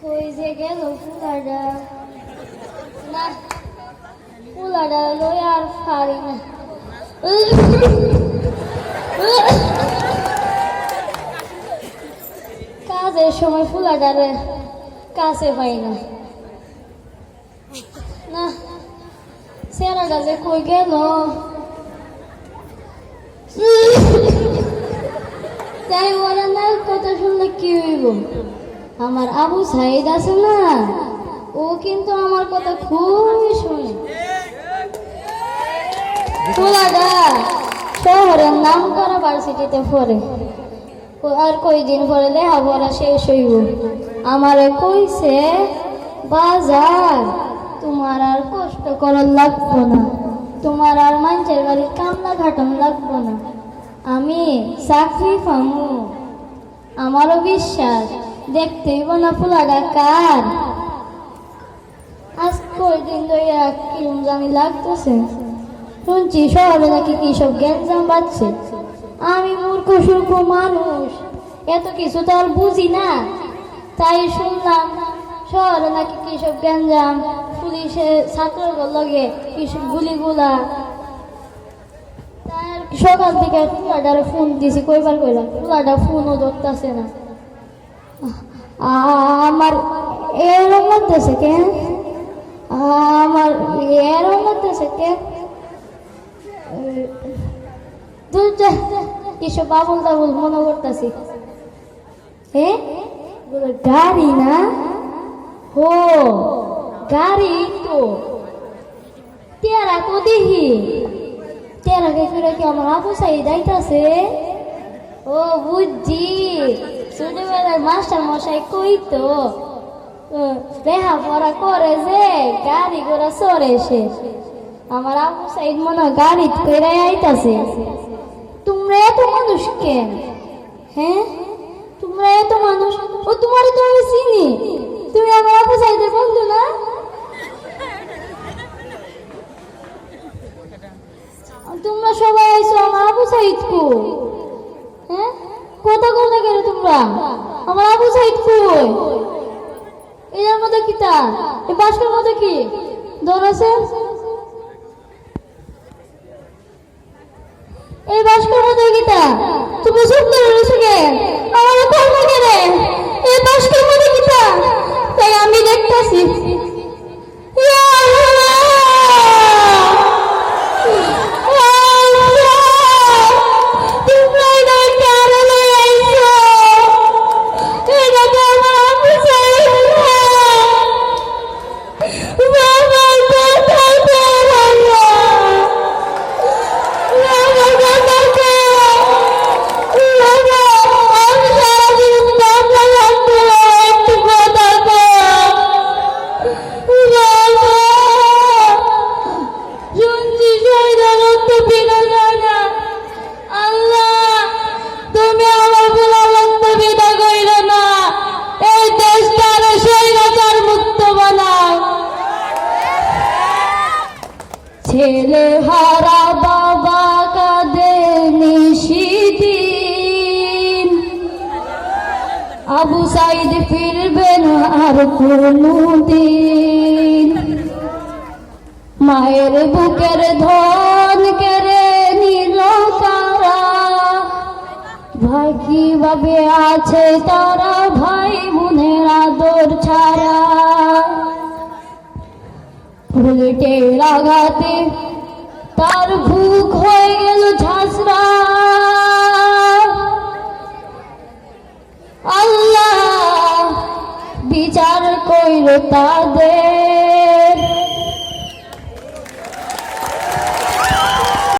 কই যে গেল ফুলাডা না ফুলাডা লই আর পারি না কাজের সময় ফুলাডারে কাছে পাই না না সেরাটা যে কই গেল তাই ওরা না কথা শুনলে কি হইব আমার আবু সাইদ আছে না ও কিন্তু আমার কথা খুবই শুনে ফুলাডা শহরের নাম করা ভার্সিটিতে পড়ে আর কয়দিন পরে লেখাপড়া শেষ হইব আমারে কইছে বাজার তোমার আর কষ্ট করার লাগবো না তোমার আর মানুষের বাড়ির কামলা খাটন লাগবো না আমি চাকরি পামু আমারও বিশ্বাস দেখতে হইব না ফুলাডা কার আজ কয়দিন ধরে কিরম জানি লাগতেছে শুনছি শহরে নাকি কি সব গ্যাঞ্জাম বাজছে আমি মূর্খ সূর্খ মানুষ এত কিছু তো আর বুঝি না তাই শুনলাম শহরে নাকি কি সব গ্যাঞ্জাম পুলিশের ছাত্রদের লগে কিসব গুলিগুলা তার সকাল থেকে ফুলাডারে ফোন দিছি কইবার কইলাম ফুলাডা ফোনও ধরতেছে না আমার এরম লাগতেছে কে আমার এরম লাগতেছে কে কিসব বাবুল দাবুল মনে করতেছি গাড়ি না হো গাড়ি তো তেরা তো দেখি তেরাকে করে কি আমার আবু সাইদ আইতাছে ও বুঝছি ছোটবেলায় মাস্টার মশাই কইতো লেখাপড়া করে যে গাড়ি ঘোড়া চড়ে সে আমার আবু সাইদ মনে গাড়ি করে আইতাছে তোমরা এত মানুষ কেন হ্যাঁ তোমরা এত মানুষ ও তোমার তো আমি চিনি তুমি আমার আবু সাইদের বন্ধু না তোমরা সবাই আইছো আমার আবু সাইদ কো হ্যাঁ কথা কথা গেলে তোমরা আমার আবু সাইদ কই এর মধ্যে কি তা এই বাসকের মধ্যে কি দৌড় আছে এই বাসকের মধ্যে কি তা তুমি সুন্দর রয়েছে কে আমার কর্ম করে এই বাসকের মধ্যে কি তা তাই আমি দেখতাছি ছেলে হারা বাবা কাঁদে নিশিদিন আবু সাইদ ফিরবে না আর কোনদিন মায়ের বুকের ধন কেড়ে নিল কারা ভাই কিভাবে আছে তারা ভাই বোনের আদর ছাড়া উল্টে লাগাতে তার ভুক হয়ে গেল ঝাঁসরা আল্লাহ বিচার কইল তাদের